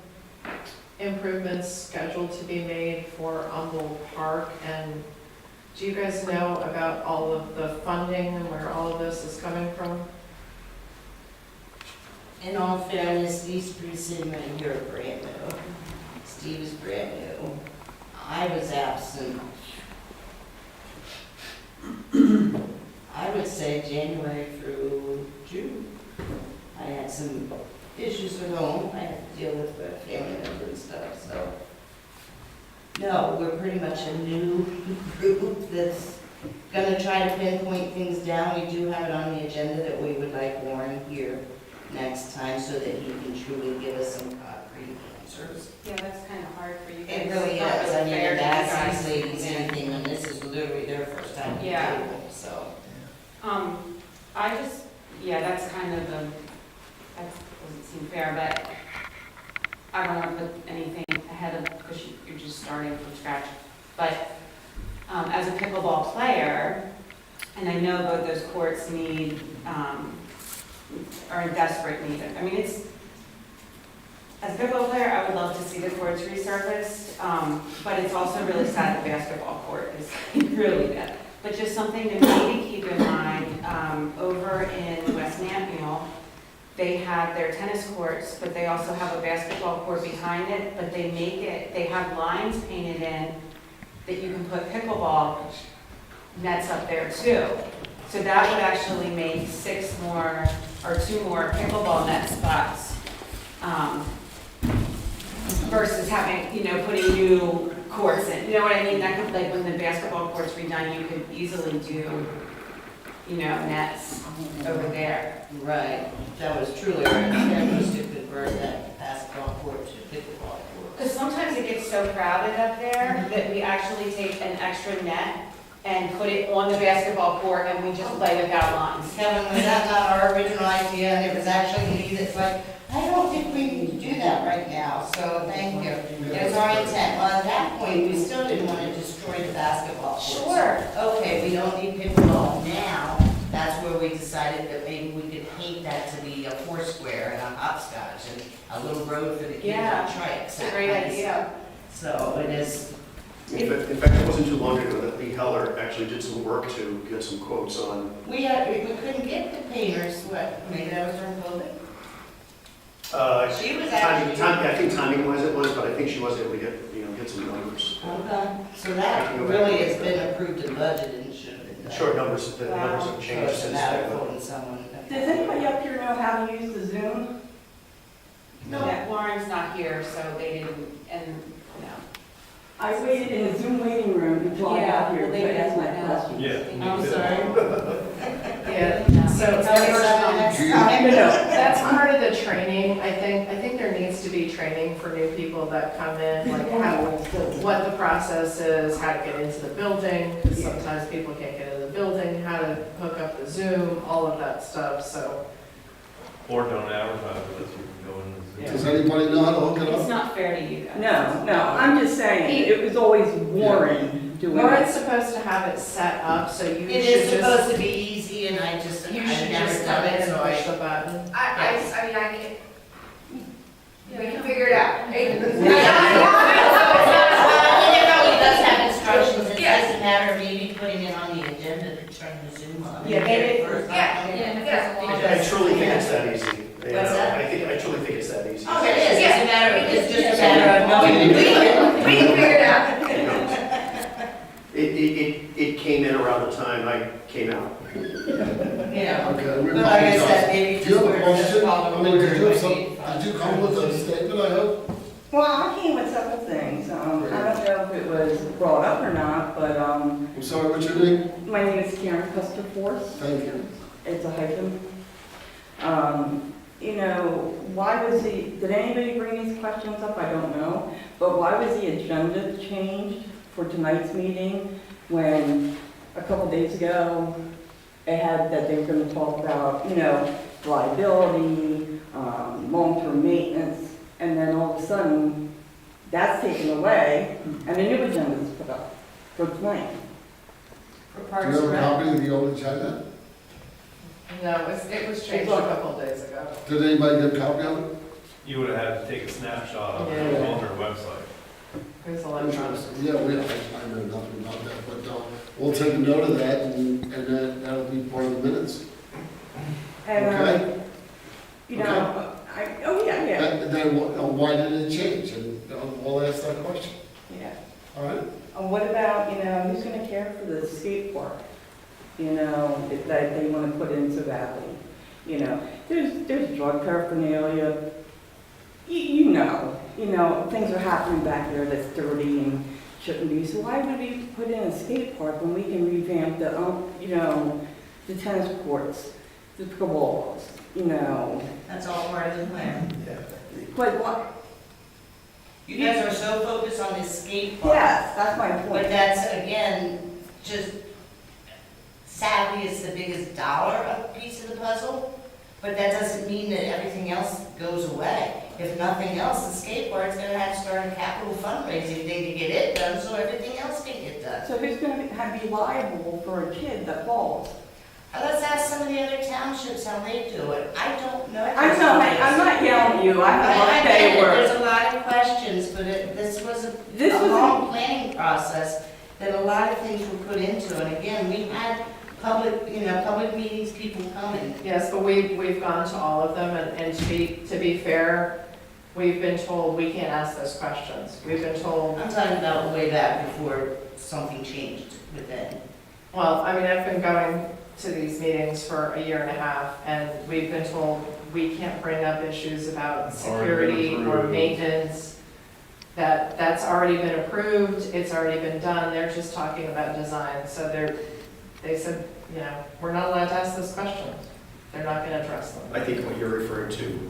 improvements scheduled to be made for Humboldt Park? And do you guys know about all of the funding and where all of this is coming from? In all fairness, these 3 sitting right here are brand new. Steve is brand new. I was absent. I would say January through June. I had some issues at home. I had to deal with a family member and stuff, so. No, we're pretty much a new group that's gonna try to pinpoint things down. We do have it on the agenda that we would like Warren here next time so that he can truly give us some concrete answers. Yeah, that's kind of hard for you guys. It really Not is. I mean, fair to you that's guys. these ladies anything, and this is literally their first time at the Yeah. table, so. I just, yeah, that's kind of that doesn't seem fair, but I don't want to put anything ahead of, because you're just starting from scratch. But as a pickleball player, and I know both those courts need, are in desperate need. I mean, it's, as a pickleball player, I would love to see the courts resurfaced, but it's also really sad the basketball court is really bad. But just something to maybe keep in mind, over in West Nantmeal, they have their tennis courts, but they also have a basketball court behind it, but they make it, they have lines painted in that you can put pickleball nets up there too. So that would actually make 6 more, or 2 more pickleball net spots, versus having, you know, putting new courts in. You know what I mean? That could, like, when the basketball court's redone, you could easily do, you know, nets over there. Right, that was truly our intent, was to convert that basketball court to pickleball court. Because sometimes it gets so crowded up there that we actually take an extra net and put it on the basketball court and we just play without lines. Kevin, was that not our original idea, and it was actually me that's like, I don't think we need to do that right now, so thank you. It was our intent, well, at that point, we still didn't want to destroy the basketball court. Sure. Okay, we don't need pickleball now, that's where we decided that maybe we could paint that to be a 4-square and a hopscotch and a little road for the kids Yeah, on trikes. It's a great idea. So it is, In fact, it wasn't too long ago that Lee Heller actually did some work to get some quotes on. we couldn't get the painters, what, maybe that was her building? She was actually. I think timing wise it was, but I think she was able to get some numbers. Okay, so that really has been approved and budgeted and should have been done. Sure, the numbers have So changed it's a since matter of then. holding someone. Does anybody up here know how to use the Zoom? No, that Lauren's not here, so they didn't, and, no. I waited in the Zoom waiting room until I got here well, they to ask my didn't, question. Yeah. I'm sorry. Yeah, so Tell me something next You- time. that's part of the training, I think. I think there needs to be training for new people that come in, like how, what the process is, how to get into the building, because sometimes people can't get into the building, how to hook up the Zoom, all of that stuff, so. Or don't advertise with us, you can go in and see. Does anybody know how to hook it It's up? not fair to you guys. No, I'm just saying, it was always Warren doing Lauren's it. supposed to have it set up, so you It should is just, supposed to be easy and I just, you I've should never just done come in it, and so push I. the button. I mean, I can, we can figure it out. It probably does have instructions, it's Yes. just a matter of maybe putting it on the agenda to turn the Zoom on. Yeah, maybe- First. I truly think it's that easy. What's that? I truly think it's that easy. Oh, it is, it's a matter of, it's just a matter of knowing. We can figure it out. It came in around the time I came out. Yeah. Okay, we But like I said, apologize. maybe Do you just have a we're just question? following. I mean, did you come with a statement, I hope? Well, I came with several things. I don't know if it was brought up or not, but I'm sorry, what's your name? my name is Karen Custer Force. Thank you. It's a hyphen. You know, did anybody bring these questions up? I don't know. But why was the agenda changed for tonight's meeting when a couple days ago it had that they were going to talk about, you know, liability, long-term maintenance, and then all of a sudden that's taken away and a new agenda is put up for tonight? For Do Parks you have and a Rec. copy of the old agenda? No, it was changed a couple days ago. Did anybody get a copy of it? You would have had to take a snapshot of it Yeah. on their website. It was electronic. Yeah, I know nothing about that, but we'll take a note of that and then that'll be part of the minutes. And, Okay. you know, yeah. Then why did it change? And we'll ask that question. Yeah. All right? What about, you know, who's gonna care for the skate park? You know, if they wanna put into Valley. You know, there's drug paraphernalia. You know, things are happening back there that's dirty and shouldn't be. So why would we put in a skate park when we can revamp the, you know, the tennis courts, the pickleballs, you know? That's all part of the plan. But what? You guys are so focused on this skate park. Yes, that's my But point. that's, again, just sadly, it's the biggest dollar piece of the puzzle, but that doesn't mean that everything else goes away. If nothing else, the skate park's gonna have to start a capital fundraising thing to get it done, so everything else can get done. that. So who's gonna be liable for a kid that falls? Let's ask some of the other townships how they do it. I don't know. I'm not yelling at you, I have I a get day it. work. There's a lot of questions, but this was This a was long planning process that a lot of things were put into. And again, we had public meetings, people coming. Yes, but we've gone to all of them, and to be fair, we've been told we can't ask those questions. We've been told, I'm talking about way back before something changed within. well, I mean, I've been going to these meetings for a year and a half, and we've been told we can't bring up issues about security or maintenance, that's already been approved, it's already been done, they're just talking about design. So they said, we're not allowed to ask those questions. They're not gonna address them. I think what you're referring to,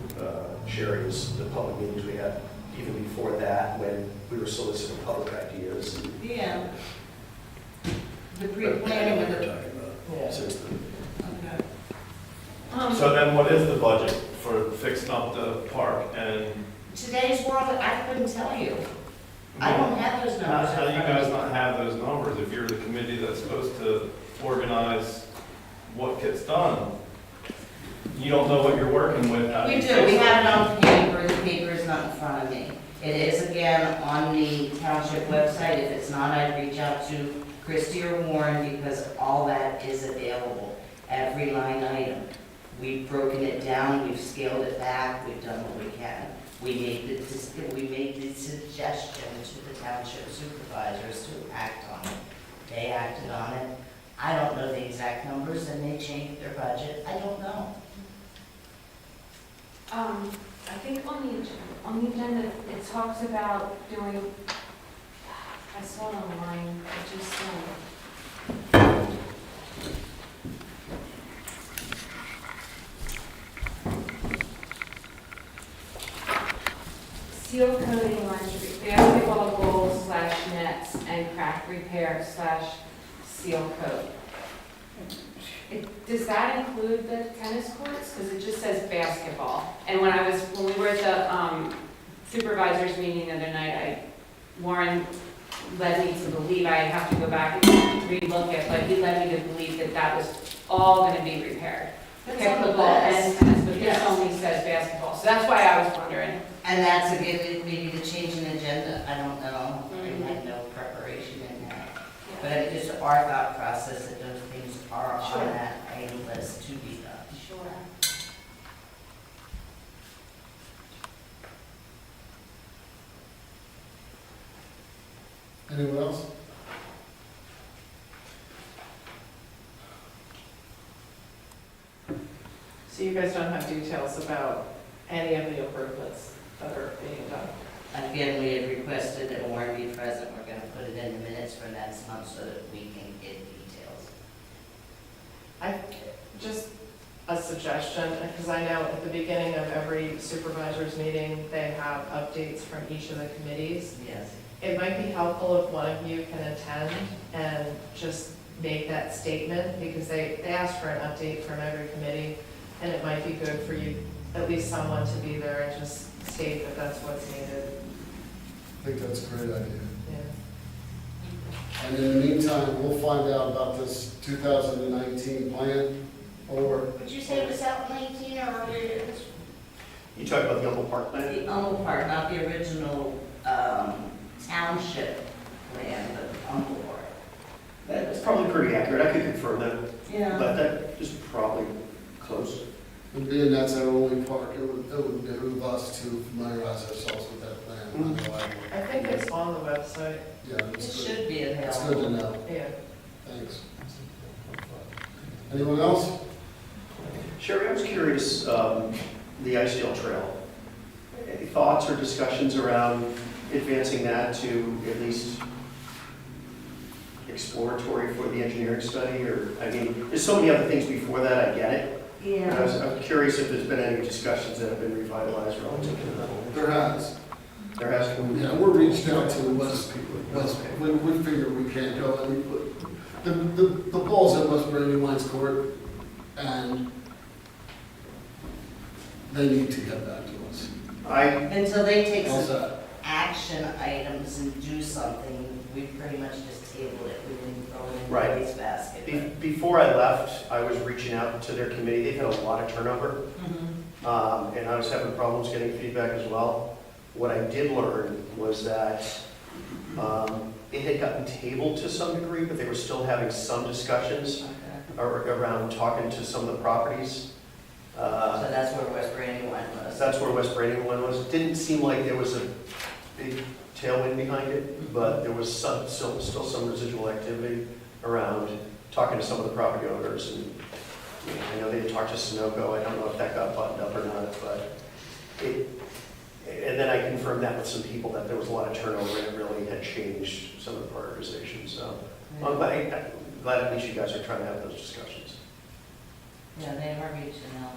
Sherry, is the public meetings we had even before that, when we were soliciting public ideas. Yeah. The pre-planning with the. Yeah. Since then. Okay. So then what is the budget for fixing up the park and Today's world, I couldn't tell you. I don't have those numbers. how do you guys not have those numbers if you're the committee that's supposed to organize what gets done? You don't know what you're working with. How We you do, fix we it? have it on paper, the paper is not in front of me. It is again on the township website, if it's not, I'd reach out to Christie or Warren, because all that is available, every line item. We've broken it down, we've scaled it back, we've done what we can. We made the suggestion to the township supervisors to act on it. They acted on it. I don't know the exact numbers, and they changed their budget, I don't know. I think on the agenda, it talks about doing, I saw it online, it just, seal coating, basketball goals / nets, and crack repair / seal coat. Does that include the tennis courts? Because it just says basketball. And when we were at the supervisors meeting the other night, Warren led me to believe, I have to go back and relook it, but he led me to believe that that was all gonna be repaired. That's on the Pickleball and list. tennis, but this Yes. only says basketball. So that's why I was wondering. And that's a good, maybe the change in agenda, I don't know, I had no preparation in that. But it's just our thought process that those things are Sure. on that item list to be done. Sure. Anyone else? So you guys don't have details about any of the improvements that are being done? Again, we had requested that Warren be present, we're gonna put it in the minutes for next month so that we can get details. Just a suggestion, because I know at the beginning of every supervisor's meeting, they have updates from each of the committees. Yes. It might be helpful if one of you can attend and just make that statement, because they ask for an update from every committee, and it might be good for you, at least someone to be there and just state that that's what's needed. I think that's a great idea. Yeah. And in the meantime, we'll find out about this 2019 plan, or Would you say it was out in 19 or earlier? You talk about the Humboldt Park plan? The Humble part, not the original township plan, but the Humble part. That's probably pretty accurate, I could confirm that, Yeah. but that is probably close. and being that's our only park, it would behoove us to familiarize ourselves with that plan. I know I would. I think it's on the website. Yeah, It it's good. should be It's good to available. know. Yeah. Thanks. Anyone else? Sherry, I was curious, the Icedale Trail. Any thoughts or discussions around advancing that to at least exploratory for the engineering study? Or, I mean, there's so many other things before that, I get it. But Yeah. I'm curious if there's been any discussions that have been revitalized relative to that. There has. There has been. Yeah, we're reached out to West, we figure we can't go, and the ball's at West Brandywine's court, and they need to get back to us. I, Until they take How's some that? action items and do something, we pretty much just tabled it, we didn't throw it in Right. the waste basket. Before I left, I was reaching out to their committee. They've had a lot of turnover, and I was having problems getting feedback as well. What I did learn was that it had gotten tabled to some degree, but they were still having some discussions around talking to some of the properties. So that's where West Brandywine was. That's where West Brandywine was. It didn't seem like there was a big tailwind behind it, but there was still some residual activity around talking to some of the property owners. And you know, I know they had talked to Sunoco. I don't know if that got buttoned up or not, but and then I confirmed that with some people that there was a lot of turnover and it really had changed some of the prioritization. So I'm glad at least you guys are trying to have those discussions. Yeah, they are reaching out,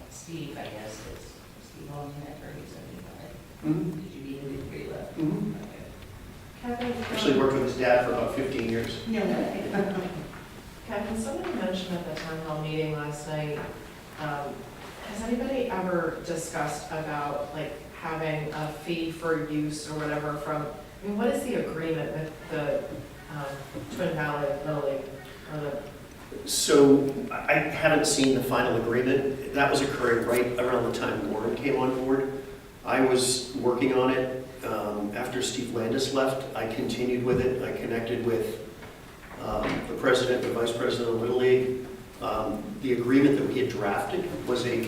Steve, I guess, it's Steve Onyetter, he's in the, did you meet him before you left? Okay. Kevin, Actually worked with his dad for about 15 years. No, Kevin, somebody mentioned at the town hall meeting last night, has anybody ever discussed about like having a fee for use or whatever from, I mean, what is the agreement with the Twin Valley Little League? Or the, So I haven't seen the final agreement. That was occurring right around the time Warren came on board. I was working on it. After Steve Landis left, I continued with it. I connected with the president, the vice president of Little League. The agreement that we had drafted was a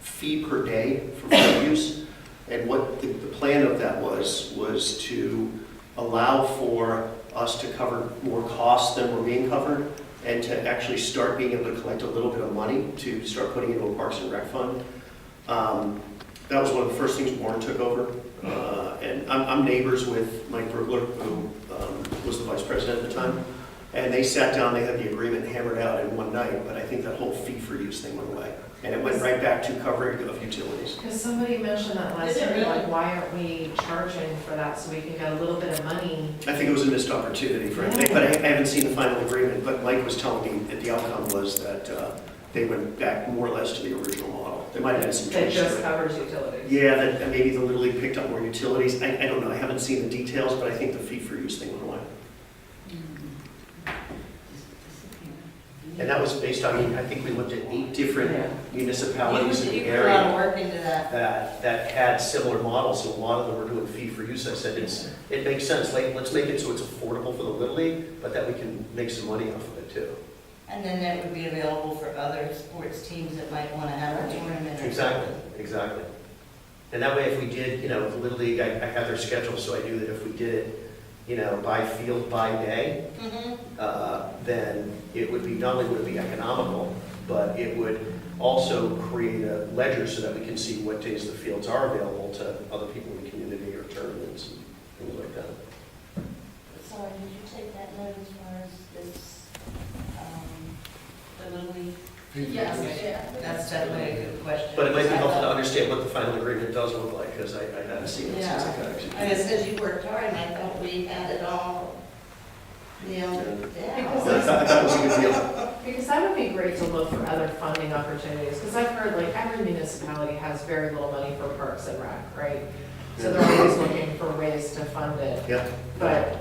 fee per day for fair use. And what the plan of that was to allow for us to cover more costs than were being covered, and to actually start being able to collect a little bit of money to start putting into a Parks and Rec fund. That was one of the first things Warren took over. And I'm neighbors with Mike Brook, who was the vice president at the time. And they sat down, they had the agreement hammered out in one night, but I think that whole fee for use thing went away. And it went right back to covering of utilities. because somebody mentioned that last Is it night, really? like, why aren't we charging for that so we can get a little bit of money? I think it was a missed opportunity, frankly, but I haven't seen the final agreement. But Mike was telling me that the outcome was that they went back more or less to the original model. There might have been some That changes. just covers utilities? Yeah, that maybe the Little League picked up more utilities. I don't know, I haven't seen the details, but I think the fee for use thing went away. And that was based on, I think we looked at 8 different municipalities in the You put a lot of area work into that. that had similar models, so a lot of them were doing fee for use. I said, it makes sense, like, let's make it so it's affordable for the Little League, but that we can make some money off of it too. And then that would be available for other sports teams that might want to have a tournament. or Exactly, something. exactly. And that way, if we did, the Little League, I had their schedule, so I knew that if we did it, by field, by day, then it would be, not only would it be economical, but it would also create a ledger so that we can see what days the fields are available to other people in the community or tournaments and things like that. Sorry, did you take that note as far as this, the Little League? Yes, yeah. That's definitely a good question. But it might be I helpful to thought- understand what the final agreement does look like, because I haven't seen it since I got And executed. it says you worked hard, and I thought we had it all, down. Because I thought it was a good deal. Because that would be great to look for other funding opportunities, because I've heard like every municipality has very little money for Parks and Rec, right? So they're always looking for ways to fund it. Yeah. But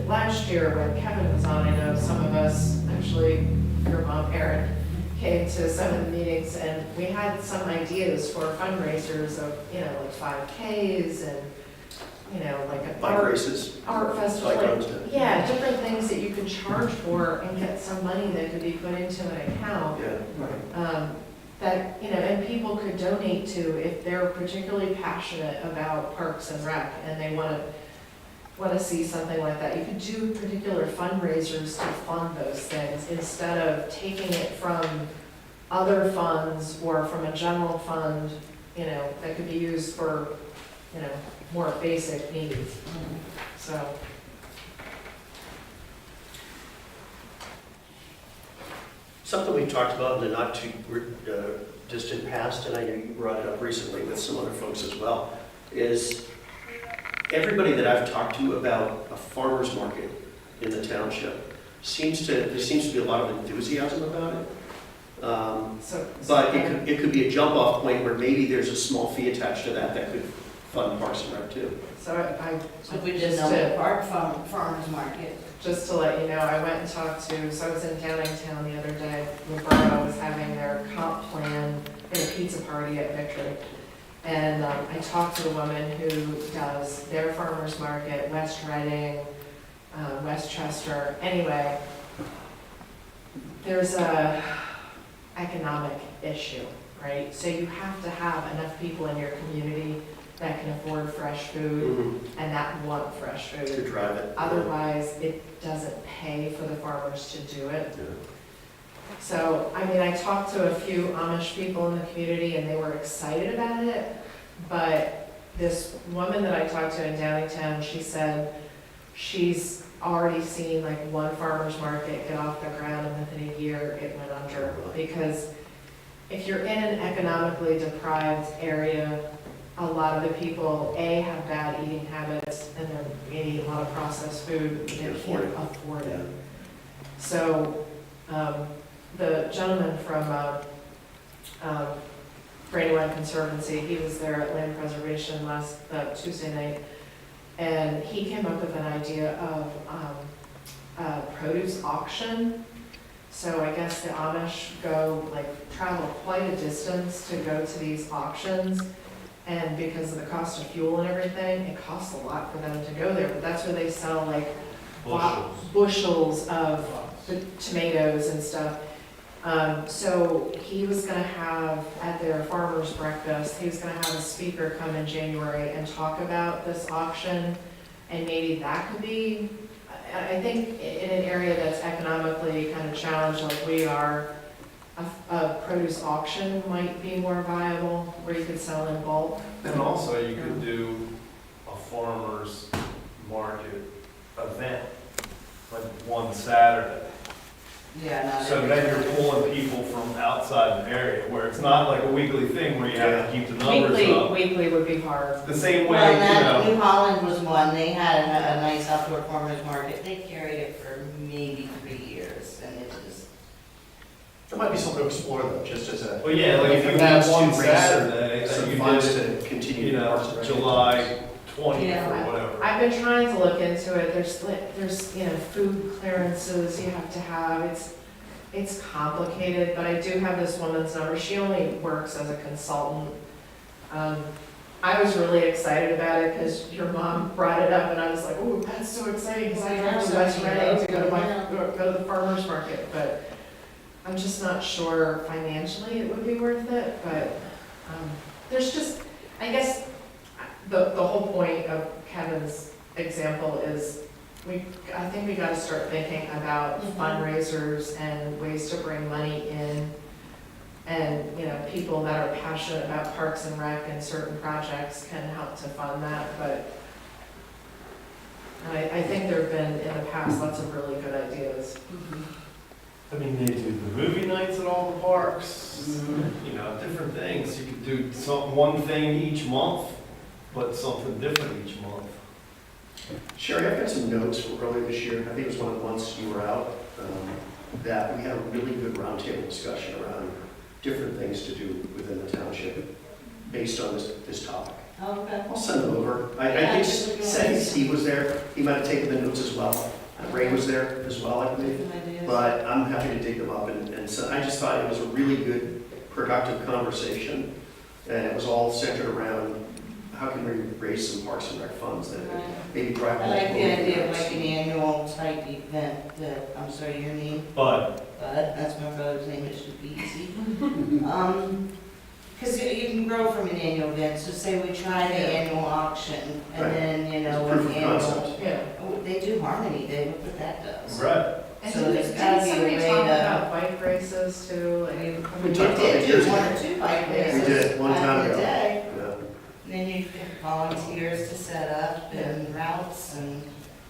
last year when Kevin was on, I know some of us, actually your mom, Erin, came to some of the meetings and we had some ideas for fundraisers of, like 5Ks and, like a Bike races. art festival, Like like, ours do. yeah, different things that you could charge for and get some money that could be put into an account. Yeah. That, and people could donate to if they're particularly passionate about Parks and Rec and they want to see something like that. You could do particular fundraisers to fund those things instead of taking it from other funds or from a general fund, that could be used for, more basic needs. So. Something we've talked about in the not too distant past, and I know you brought it up recently with some other folks as well, is everybody that I've talked to about a farmer's market in the township there seems to be a lot of enthusiasm about it. But it could be a jump-off point where maybe there's a small fee attached to that could fund Parks and Rec too. So I, So we did know Park Farmers Market. just to let you know, I went and talked to, so I was in Downingtown the other day, Roberta was having their comp plan in a pizza party at Victory. And I talked to the woman who does their farmer's market, West Reading, West Chester. Anyway, there's a economic issue, right? So you have to have enough people in your community that can afford fresh food and that want fresh food. To drive it. Otherwise, it doesn't pay for the farmers to do it. Yeah. So, I mean, I talked to a few Amish people in the community and they were excited about it, but this woman that I talked to in Downingtown, she said she's already seen like one farmer's market get off the ground and within a year it went under. Because if you're in an economically deprived area, a lot of the people, A, have bad eating habits and they're eating a lot of processed food, but they can't afford it. So, the gentleman from Brandywine Conservancy, he was there at Land Preservation last Tuesday night, and he came up with an idea of a produce auction. So I guess the Amish travel quite a distance to go to these auctions, and because of the cost of fuel and everything, it costs a lot for them to go there, but that's where they sell like bushels of tomatoes and stuff. So he was gonna have, at their farmer's breakfast, he was gonna have a speaker come in January and talk about this auction, and maybe that could be, I think in an area that's economically kind of challenged like we are, a produce auction might be more viable, where you could sell in bulk. And also you could do a farmer's market event, like one Saturday. Yeah, not So every then you're Saturday. pulling people from outside the area, where it's not like a weekly thing where you have to keep the numbers up. Weekly would be hard. The same Well, way, you that, know, New Holland was one, they had a nice outdoor farmer's market, they carried it for maybe 3 years, and it was, It might be something to explore though, just as a. well, yeah, like if you That's had one to raise Saturday, some and you funds did to it, continue. you know, Parks and Rec. July 20th Yeah. or whatever. I've been trying to look into it, there's, food clearances you have to have, it's complicated, but I do have this woman's number, she only works as a consultant. I was really excited about it, because your mom brought it up, and I was like, ooh, that's so exciting, because I drive to West Reading to go to the farmer's market, but I'm just not sure financially it would be worth it, but, there's just, I guess, the whole point of Kevin's example is, I think we gotta start thinking about fundraisers and ways to bring money in. And, people that are passionate about Parks and Rec and certain projects can help to fund that, but I think there've been, in the past, lots of really good ideas. I mean, they do the movie nights at all the parks, you know, different things. You could do one thing each month, but something different each month. Sherry, I've got some notes from earlier this year, I think it was one of the months you were out, that we had a really good roundtable discussion around different things to do within the township based on this topic. okay. I'll send them over. I think Steve was there, he might have taken the notes as well. Ray was there as well, I believe. But I'm happy to dig them up, and so I just thought it was a really good, productive conversation. And it was all centered around how can we raise some Parks and Rec funds that Right. maybe drive. I like the idea of multiple like an annual type event, I'm sorry, your name? But Bud, that's my brother's name, it should be easy. Because you can grow from an annual event, so say we try the annual auction, and Right. then, It's with proof the of annual. concept. Yeah. Oh, they do Harmony Day, look what that does. right. And So didn't there's gotta be a somebody way talk to- about bike races too? We We did talked about it years do one ago. or two bike We races. did, one time back in the ago. day. Yeah. Then you get volunteers to set up and routes, and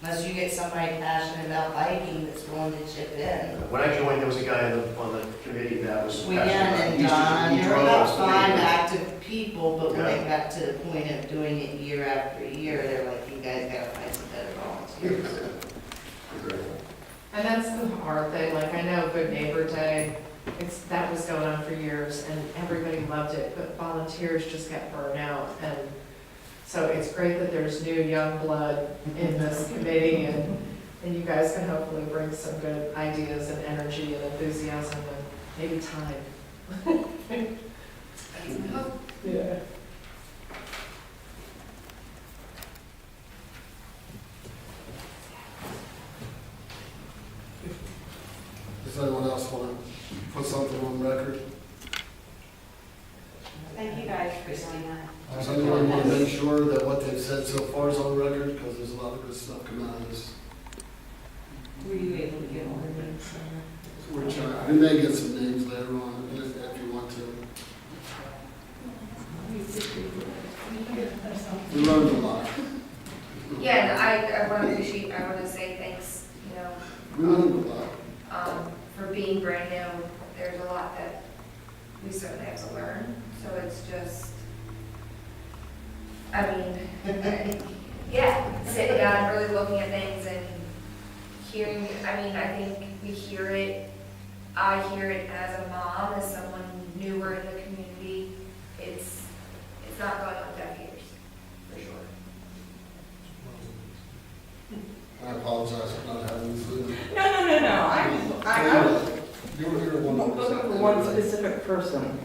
unless you get somebody passionate about biking that's willing to chip in. When I joined, there was a guy on the committee that was We passionate about it. and He used to- Don, he there were drove about us 5 to the- active people, but when Yeah. it got to the point of doing it year after year, they're like, you guys gotta find some better volunteers. And that's the hard thing, like, I know Good Neighbor Day, that was going on for years, and everybody loved it, but volunteers just get burned out, and So it's great that there's new young blood in this committee, and you guys can hopefully bring some good ideas and energy and enthusiasm and maybe time. Yeah. Does anyone else want to put something on record? Thank you guys for doing that. Does anyone want to make sure that what they've said so far is on record? Because there's a lot of good stuff coming out of this. Were you able to get all the names? We're trying, we may get some names later on if you want to. We learned a lot. Yeah, and I want to appreciate, I want to say thanks, you know, We learned a lot. for being brand new. There's a lot that we certainly have to learn, so it's just, I mean, yeah, sitting down, really looking at things and hearing, I mean, I think we hear it, I hear it as a mom, as someone newer in the community. It's not going on deaf ears, for sure. I apologize for not having this. No. I was You're one of looking for one specific person.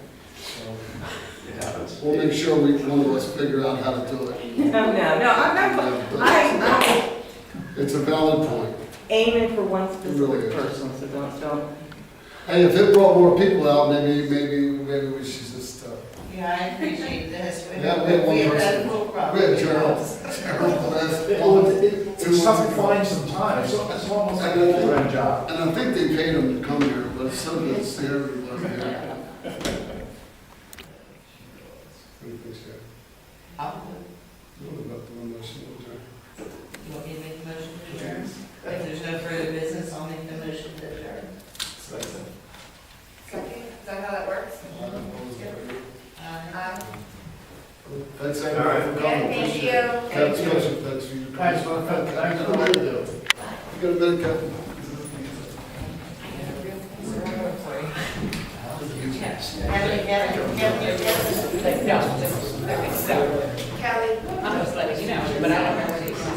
It happens. We'll make sure one of us figure out how to do it. No, I'm It's a valid point. aiming for one It really specific is. person, so don't. Hey, if it brought more people out, maybe we should just, Yeah, I appreciate this. Yeah, we had one had person. a full we problem. had Gerald last It's tough to find some time, so it's almost like a full-time job. And I think they paid him to come here, but it's so good to see everybody here. I'll- You want me to make the motion to adjourn? If there's no further business, I'll make the motion to adjourn. Second, is that how that works? Thanks everybody for Yeah, coming. thank you. Kevin, thanks for you. Thanks for what you do. You got a minute, Kevin?